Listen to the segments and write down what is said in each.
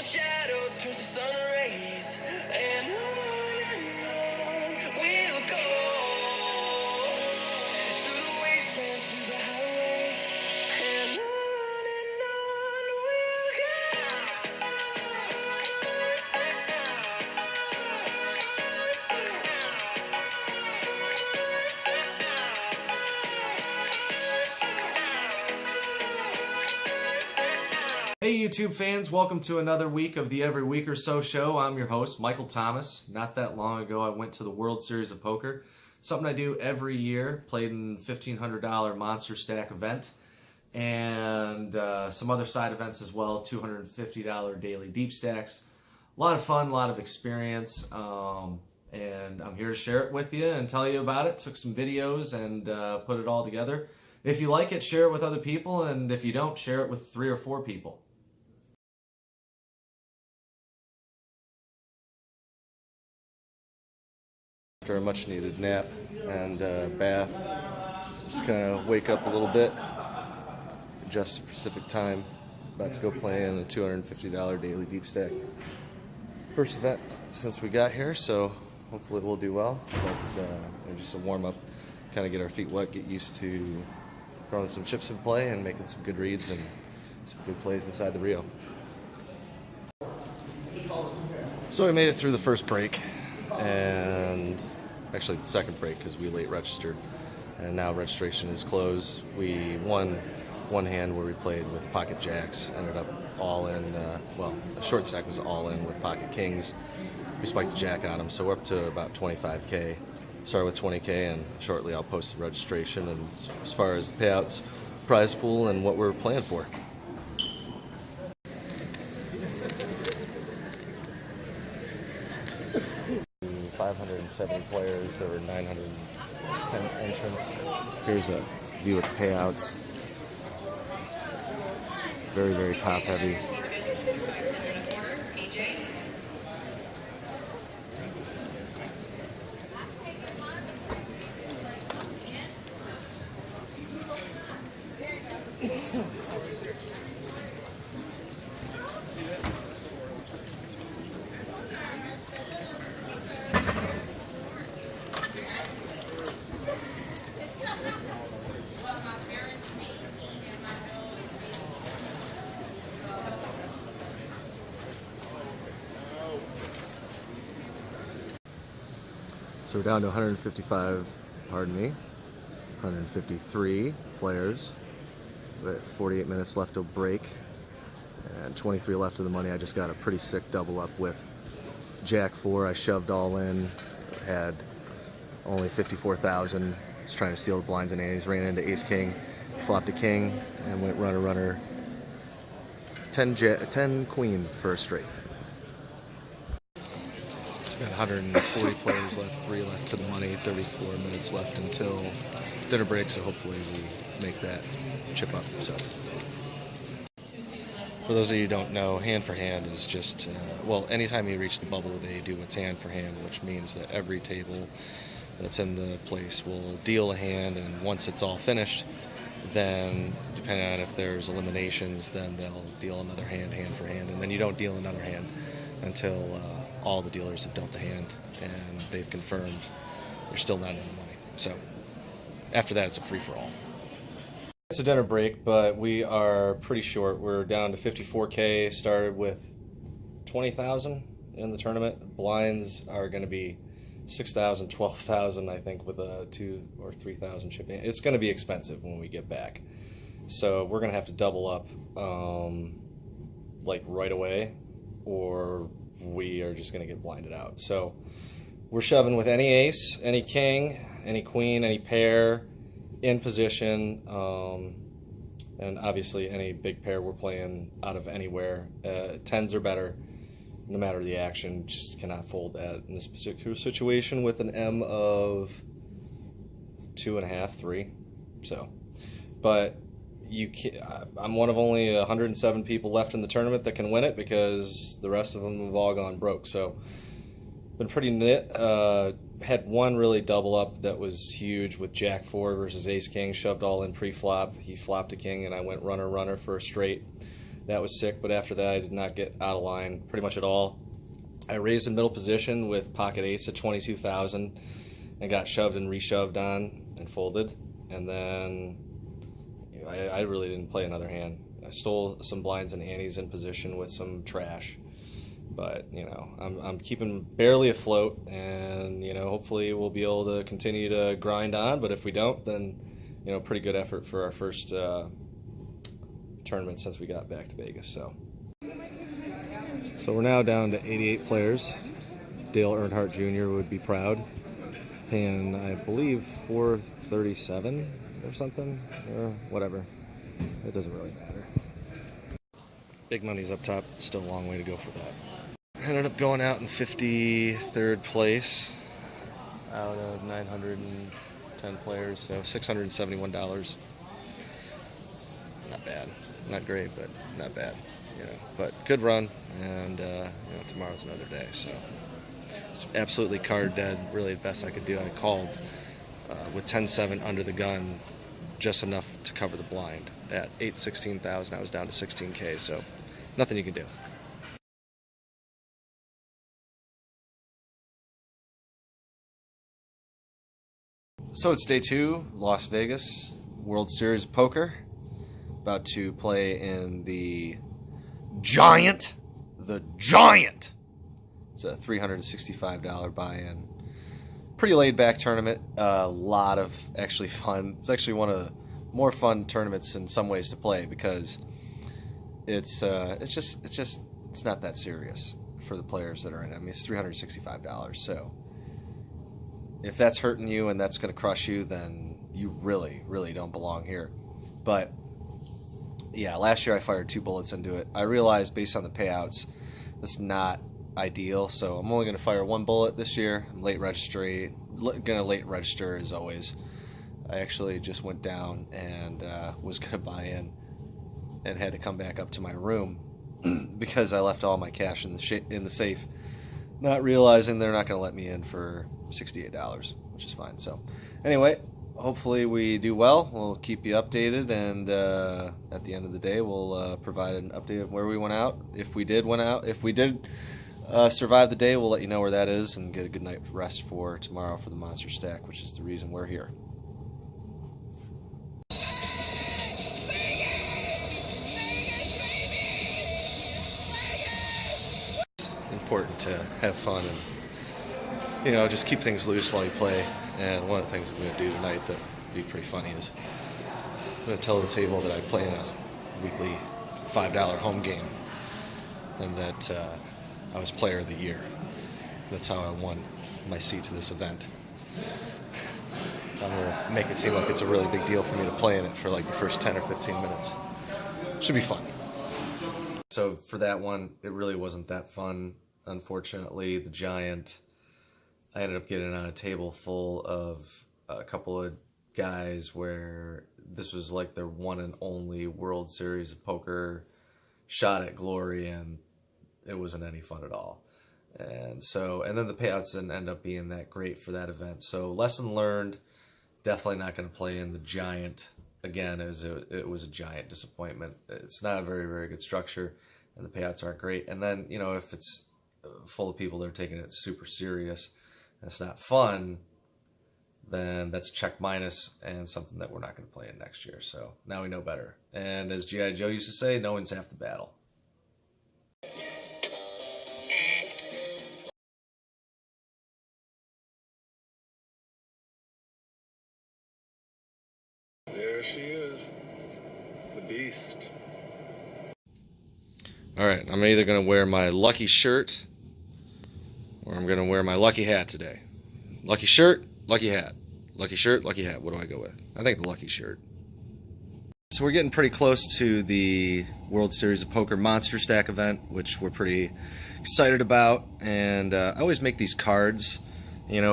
shadow turns to sun rays, and on we'll go through the wastelands, through the highways, and on we'll go. Hey YouTube fans, welcome to another week of the Every Week or So show. I'm your host, Michael Thomas. Not that long ago, I went to the World Series of Poker, something I do every year, played in $1,500 Monster Stack event, and some other side events as well, $250 daily deep stacks. A lot of fun, a lot of experience, and I'm here to share it with you and tell you about it. Took some videos and put it all together. If you like it, share it with other people, and if you don't, share it with 3 or 4 people. After a much needed nap and bath, just kind of wake up a little bit, adjust to Pacific time, about to go play in a $250 daily deep stack. First event since we got here, so hopefully we'll do well, but just a warm up, kind of get our feet wet, get used to throwing some chips in play and making some good reads and some good plays inside the Rio. So we made it through the first break, and actually the second break because we late registered, and now registration is closed. We won one hand where we played with pocket jacks, ended up all in, well, the short stack was all in with pocket kings. We spiked a jack on them, so we're up to about 25K. Started with 20K, and shortly I'll post the registration and as far as the payouts, prize pool, and what we're playing for. 570 players, there were 910 entrants. Here's a view of the payouts. Very, very top heavy. So we're down to 153 players. We have 48 minutes left to break, and 23 left of the money. I just got a pretty sick double up with Jack 4. I shoved all in, had only 54,000. Was trying to steal the blinds and antes, ran into Ace King, flopped a king, and went runner, 10 queen for a straight. Got 140 players left, 3 left to the money, 34 minutes left until dinner break, so hopefully we make that chip up. So, for those of you who don't know, hand for hand is just, well, anytime you reach the bubble, they do what's hand for hand, which means that every table that's in the place will deal a hand, and once it's all finished, then depending on if there's eliminations, then they'll deal another hand for hand, and then you don't deal another hand until all the dealers have dealt a hand and they've confirmed they're still not in the money. So after that, it's a free-for-all. It's a dinner break, but we are pretty short. We're down to 54K, started with 20,000 in the tournament. Blinds are going to be 6,000, 12,000, I think, with a 2,000 or 3,000 shipping. It's going to be expensive when we get back. So we're going to have to double up like right away, or we are just going to get blinded out. So we're shoving with any ace, any king, any queen, any pair in position, and obviously any big pair we're playing out of anywhere. 10s are better, no matter the action. Just cannot fold that in this particular situation with an M of 2.5, 3. So, but you can, I'm one of only 107 people left in the tournament that can win it, because the rest of them have all gone broke. So been pretty knit. Had one really double up that was huge with Jack 4 versus Ace King. Shoved all in pre-flop. He flopped a king, and I went runner for a straight. That was sick, but after that I did not get out of line pretty much at all. I raised in middle position with pocket ace at 22,000 and got shoved and reshoved on and folded. And then I really didn't play another hand. I stole some blinds and antes in position with some trash. But, I'm keeping barely afloat, and, hopefully we'll be able to continue to grind on. But if we don't, then, pretty good effort for our first tournament since we got back to Vegas. So we're now down to 88 players. Dale Earnhardt Jr. would be proud. Paying, I believe, $437 or something, or whatever. It doesn't really matter. Big money's up top. Still a long way to go for that. Ended up going out in 53rd place out of 910 players, so $671. Not bad. Not great, but not bad. But good run, and tomorrow's another day. So it's absolutely card dead. Really, the best I could do. I called with 10-7 under the gun, just enough to cover the blind. At 816,000, I was down to 16K. So nothing you can do. So it's day 2, Las Vegas World Series of Poker. About to play in the Giant. It's a $365 buy-in. Pretty laid-back tournament. A lot of actually fun. It's actually one of the more fun tournaments in some ways to play because it's not that serious for the players that are in it. I mean, it's $365, so if that's hurting you and that's going to crush you, then you really, really don't belong here. But yeah, last year I fired 2 bullets into it. I realized based on the payouts, that's not ideal, so I'm only going to fire 1 bullet this year. I'm late register as always. I actually just went down and was going to buy in and had to come back up to my room because I left all my cash in the safe, not realizing they're not going to let me in for $68, which is fine. So anyway, hopefully we do well. We'll keep you updated, and at the end of the day we'll provide an update of where we went out. If we did survive the day, we'll let you know where that is and get a good night rest for tomorrow for the monster stack, which is the reason we're here. Important to have fun and just keep things loose while you play. And one of the things I'm going to do tonight that would be pretty funny is I'm going to tell the table that I play in a weekly $5 home game and that I was player of the year. That's how I won my seat to this event. I'm going to make it seem like it's a really big deal for me to play in it for like the first 10 or 15 minutes. Should be fun. So for that one, it really wasn't that fun. Unfortunately, the Giant, I ended up getting on a table full of a couple of guys where this was like their one and only World Series of Poker shot at glory, and it wasn't any fun at all. And then the payouts didn't end up being that great for that event. So lesson learned, definitely not going to play in the Giant again. It was a giant disappointment. It's not a very, very good structure, and the payouts aren't great. And then, if it's full of people that are taking it super serious and it's not fun, then that's check minus and something that we're not going to play in next year. So now we know better. And as G.I. Joe used to say, no one's half the battle. There she is, the beast. All right, I'm either going to wear my lucky shirt or I'm going to wear my lucky hat today. Lucky shirt, lucky hat. Lucky shirt, lucky hat. What do I go with? I think the lucky shirt. So we're getting pretty close to the World Series of Poker Monster Stack event, which we're pretty excited about. And I always make these cards,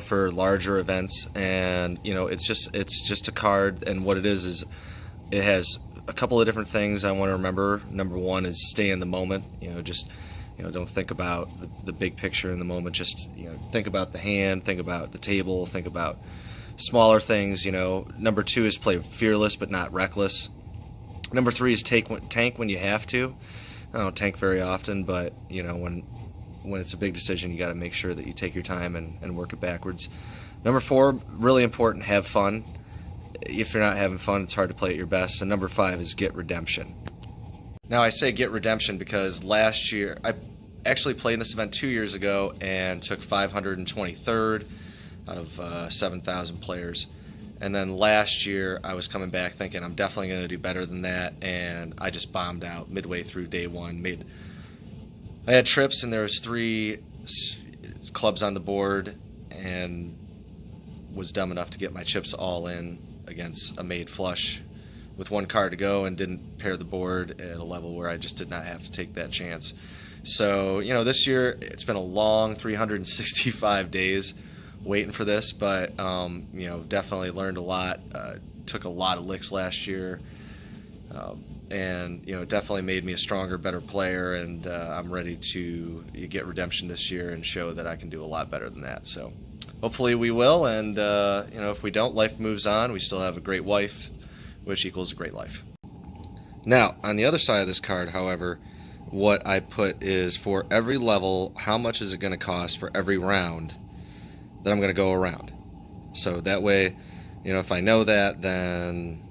for larger events. And, it's just a card. And what it is it has a couple of different things I want to remember. Number one is stay in the moment. Don't think about the big picture in the moment. Just, think about the hand, think about the table, think about smaller things. Number two is play fearless but not reckless. Number three is tank when you have to. I don't tank very often, but you know, when it's a big decision, you got to make sure that you take your time and work it backwards. Number 4, really important, have fun. If you're not having fun, it's hard to play at your best. And number 5 is get redemption. Now I say get redemption because last year, I actually played in this event 2 years ago and took 523rd out of 7,000 players. And then last year I was coming back thinking I'm definitely going to do better than that, and I just bombed out midway through day 1. I had trips and there was 3 clubs on the board and was dumb enough to get my chips all in against a made flush with 1 card to go and didn't pair the board at a level where I just did not have to take that chance. So, you know, this year it's been a long 365 days waiting for this, but you know, definitely learned a lot. Took a lot of licks last year, and you know, definitely made me a stronger, better player. And I'm ready to get redemption this year and show that I can do a lot better than that. So, hopefully, we will. And you know, if we don't, life moves on. We still have a great wife, which equals a great life. Now, on the other side of this card, however, what I put is for every level, how much is it going to cost for every round that I'm going to go around. So that way, you know, if I know that, then,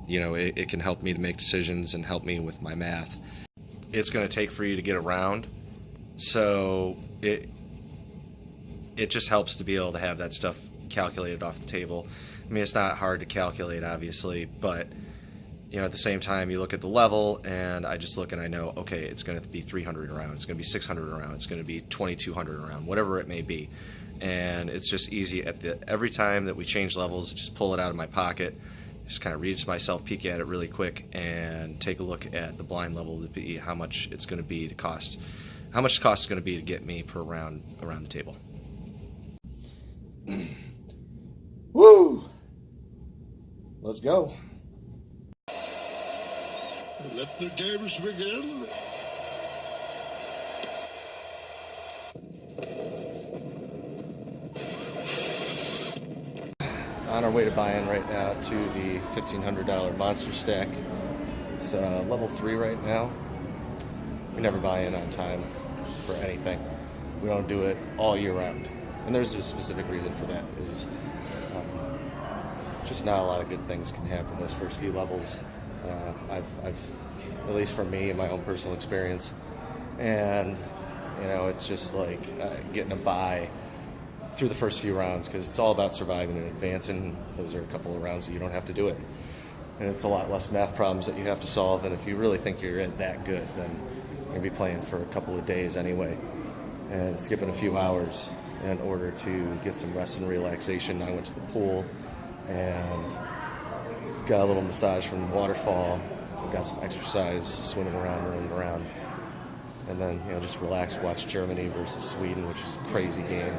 you know, it can help me to make decisions and help me with my math. It's going to take for you to get around, so it just helps to be able to have that stuff calculated off the table. I mean, it's not hard to calculate, obviously, but you know, at the same time, you look at the level, and I just look and I know, okay, it's going to be 300 around, it's going to be 600 around, it's going to be 2,200 around, whatever it may be. And it's just easy every time that we change levels, just pull it out of my pocket, just kind of read it to myself, peek at it really quick, and take a look at the blind level to be how much it's going to be to cost, how much the cost is going to be to get me per round around the table. Woo! Let's go. Let the games begin. On our way to buy in right now to the $1,500 monster stack. It's level 3 right now. We never buy in on time for anything. We don't do it all year round. And there's a specific reason for that. Is just not a lot of good things can happen those first few levels. I've at least for me, in my own personal experience, and you know, it's just like getting a buy through the first few rounds, because it's all about surviving and advancing. Those are a couple of rounds that you don't have to do it, and it's a lot less math problems that you have to solve. And if you really think you're that good, then you're gonna be playing for a couple of days anyway, and skipping a few hours in order to get some rest and relaxation. I went to the pool and got a little massage from the waterfall, got some exercise, swimming around, running around, and then, you know, just relax, watch Germany versus Sweden, which is a crazy game.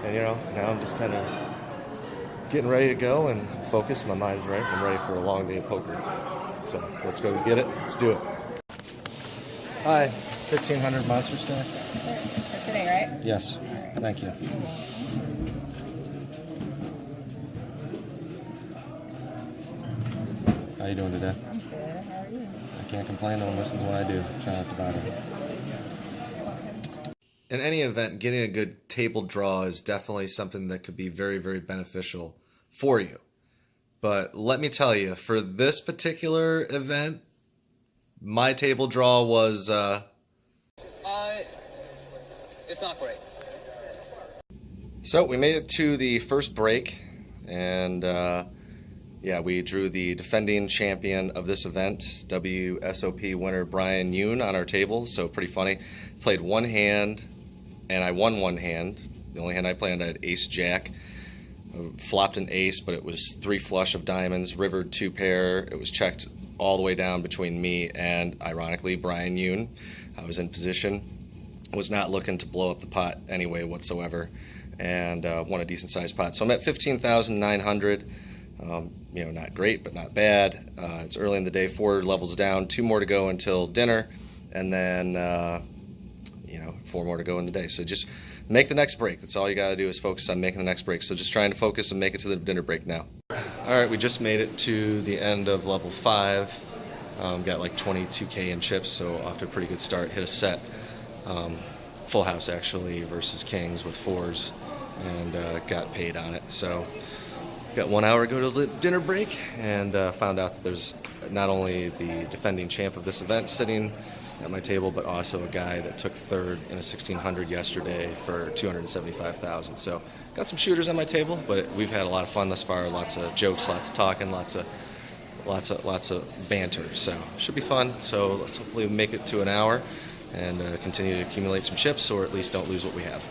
And, you know, now I'm just kind of getting ready to go and focus. My mind's right. I'm ready for a long day of poker. So let's go get it. Let's do it. Hi, 1,500 monster stack. For today, right? Yes. Thank you. How you doing today? I'm good. How are you? I can't complain. No one listens when I do. Try not to bother. In any event, getting a good table draw is definitely something that could be very, very beneficial for you. But let me tell you, for this particular event, my table draw was... It's not great. So we made it to the first break, and yeah, we drew the defending champion of this event, WSOP winner Brian Yoon, on our table. So pretty funny. Played one hand, and I won one hand. The only hand I played, I had ace jack. Flopped an ace, but it was 3 flush of diamonds, rivered 2 pair. It was checked all the way down between me and, ironically, Brian Yoon. I was in position, was not looking to blow up the pot anyway whatsoever, and won a decent sized pot. So I'm at 15,900. You know, not great, but not bad. It's early in the day, 4 levels down, 2 more to go until dinner, and then you know, 4 more to go in the day. So just make the next break. That's all you got to do, is focus on making the next break. So just trying to focus and make it to the dinner break now. All right, we just made it to the end of level 5. Got like 22K in chips, so off to a pretty good start. Hit a set, full house actually, versus kings with 4s, and got paid on it. So got 1 hour to go to the dinner break, and found out that there's not only the defending champ of this event sitting at my table, but also a guy that took third in a 1600 yesterday for 275,000. So got some shooters on my table, but we've had a lot of fun thus far. Lots of jokes, lots of talking, lots of banter. So should be fun. So let's hopefully make it to an hour and continue to accumulate some chips, or at least don't lose what we have.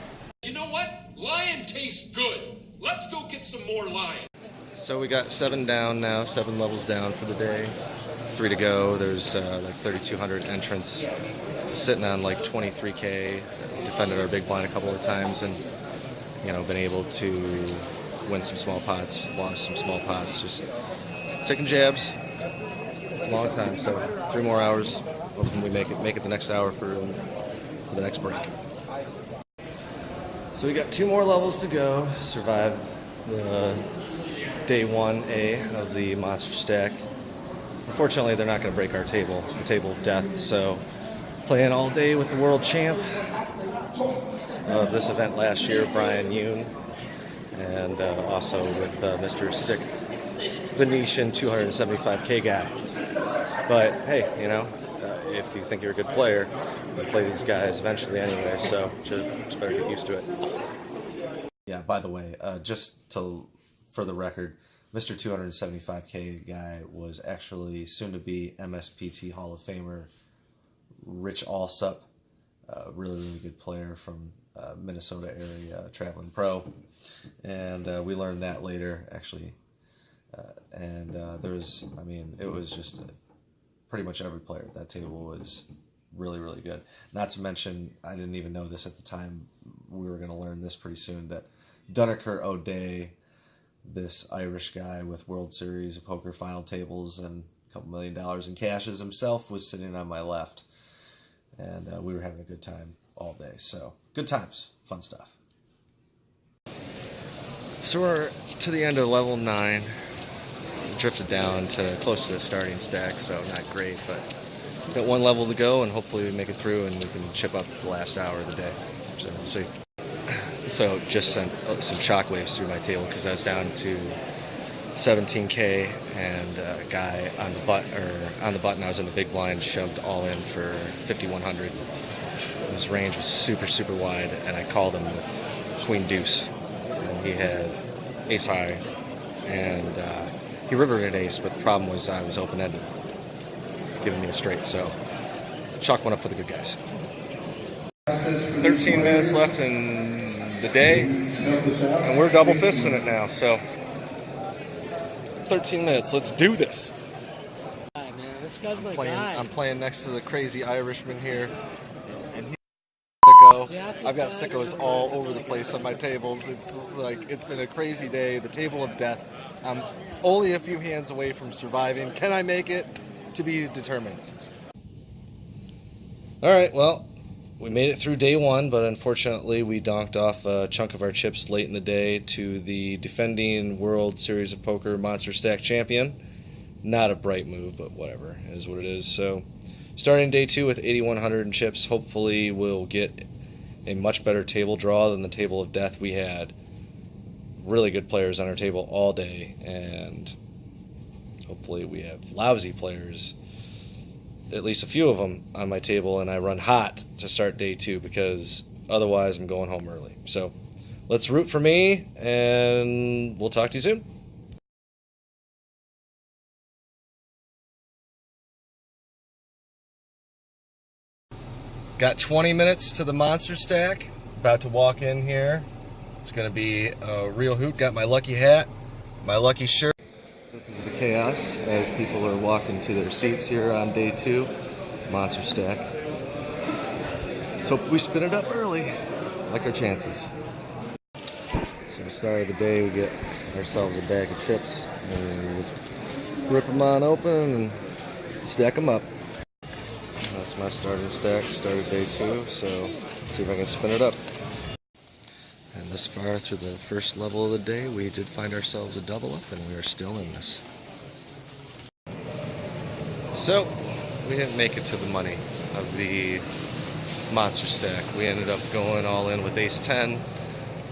You know what? Lion tastes good. Let's go get some more lion. So we got 7 down now, 7 levels down for the day. 3 to go. There's like 3,200 entrants. Sitting on like 23K. Defended our big blind a couple of times, and been able to win some small pots, lost some small pots. Just taking jabs. Long time. So 3 more hours. Hopefully we make it the next hour for the next break. So we got 2 more levels to go. Survive the day 1A of the monster stack. Unfortunately, they're not going to break our table, the table of death. So playing all day with the world champ of this event last year, Brian Yoon, and also with Mr. Sick Venetian 275K guy. But hey, if you think you're a good player, you play these guys eventually anyway, so just better get used to it. Yeah, by the way, for the record, Mr. 275K guy was actually soon-to-be MSPT Hall of Famer Rich Allsup, really, really good player from Minnesota area, traveling pro, and we learned that later, actually. It was just pretty much every player at that table was really, really good. Not to mention, I didn't even know this at the time. We were going to learn this pretty soon, that Dunaker O'Day, this Irish guy with World Series of Poker final tables and a couple $1 million in cashes himself, was sitting on my left. And we were having a good time all day. So, good times. Fun stuff. So we're to the end of level 9. Drifted down to close to the starting stack, so not great, but got 1 level to go, and hopefully we make it through and we can chip up the last hour of the day. So we'll see. So just sent some shockwaves through my table because I was down to 17K, and a guy on the button, I was in the big blind, shoved all in for 5,100. His range was super, super wide, and I called him with Queen Deuce, and he had Ace High, and he rivered an ace, but the problem was I was open-ended, giving me a straight, so chalk one up for the good guys. 13 minutes left in the day, and we're double fisting it now, so 13 minutes, let's do this. Man, this guy's my guy. I'm playing next to the crazy Irishman here, and he's sicko. I've got sickos all over the place on my tables. It's been a crazy day, the table of death. I'm only a few hands away from surviving. Can I make it? To be determined. All right, well, we made it through day 1, but unfortunately we donked off a chunk of our chips late in the day to the defending World Series of Poker Monster Stack champion. Not a bright move, but whatever, it is what it is. So starting day 2 with 8,100 in chips, hopefully we'll get a much better table draw than the table of death we had. Really good players on our table all day, and hopefully we have lousy players, at least a few of them, on my table, and I run hot to start day 2, because otherwise I'm going home early. So let's root for me, and we'll talk to you soon. Got 20 minutes to the monster stack. About to walk in here. It's going to be a real hoot. Got my lucky hat, my lucky shirt. So this is the chaos as people are walking to their seats here on day 2, monster stack. So if we spin it up early, like our chances. So the start of the day, we get ourselves a bag of chips, and we just rip them on open and stack them up. That's my starting stack, started day 2, so see if I can spin it up. And this far through the first level of the day, we did find ourselves a double up, and we are still in this. So, we didn't make it to the money of the monster stack. We ended up going all in with ace 10,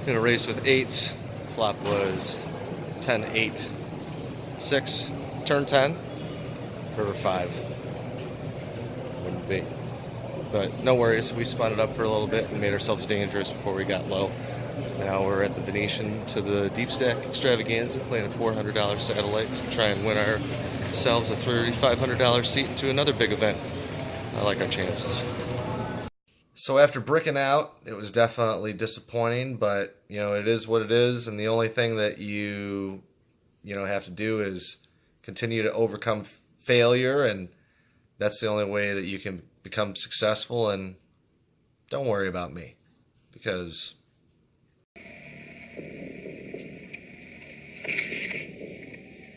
in a race with 8s. Flop was 10, 8, 6, turn 10, for 5. Wouldn't be. But no worries, we spun it up for a little bit and made ourselves dangerous before we got low. Now we're at the Venetian to the Deep Stack Extravaganza, playing a $400 satellite to try and win ourselves a $3,500 seat into another big event. I like our chances. So after bricking out, it was definitely disappointing, but it is what it is, and the only thing that you have to do is continue to overcome failure, and that's the only way that you can become successful. And don't worry about me, because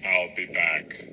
I'll be back.